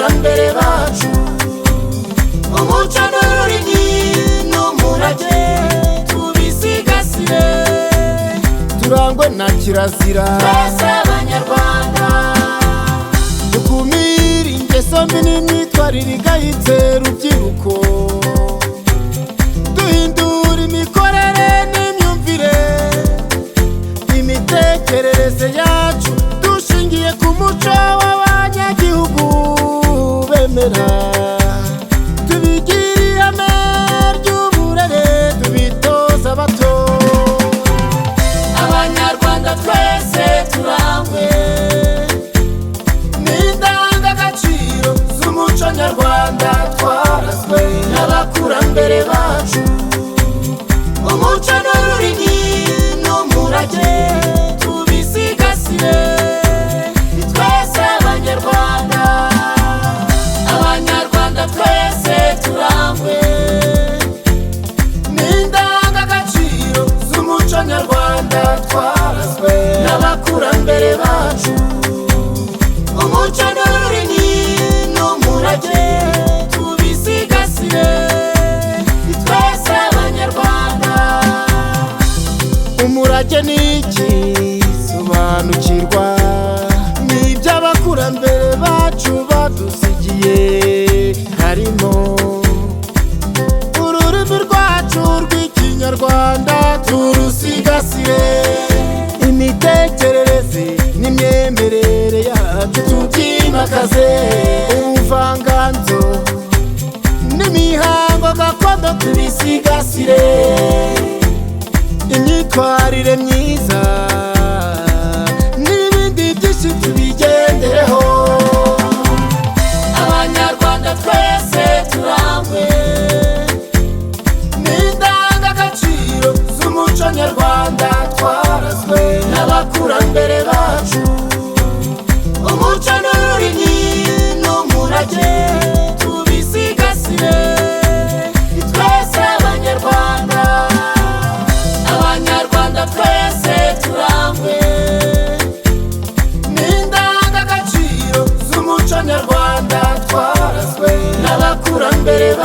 n'abakurambere bacu. Umuco n'ururimi n'umurage tubisigasire, turangwe na kirazira twese abanyarwanda. Dukumire ingeso mbi n'imyitwarire igayitse rubyiruko, duhindura imikorere n'imyumvire, imitekerereze yacu dushingiye ku muco w'abanyagihugu bemera. Tubigire ihame ry'uburere tubitoza abato. Abanyarwanda twese turangwe n'indangagaciro z'umuco nyarwanda twarazwe n'abakurambere bacu. Umuco n'ururimi n'umurage tubisigasire, twese abanyarwanda. Abanyarwanda twese turangwe n'indangagaciro z'umuco nyarwanda twarazwe n'abakurambere bacu. Umuco n'ururimi n'umurage tubisigasire, twese abanyarwanda. Umurage ni iki? Sobanukirwa n'iby'abakurambere bacu badusigiye, harimo ururimi rwacu rw'ikinyarwanda turusigasire, imitekerereze n'imyemerere yacu tubyimakaze, ubuvanganzo n'imihango gakondo tubisigasire, imyitwarire myiza n'ibindi byinshi tubigendereho. Abanyarwanda twese turangwe n'indangagaciro z'umuco nyarwanda twarazwe n'abakurambere bacu. Umuco n'ururimi n'umurage tubisigasire, twese abanyarwanda. Abanyarwanda twese turangwe n'indangagaciro z'umuco nyarwanda twarazwe n'abakurambere bacu.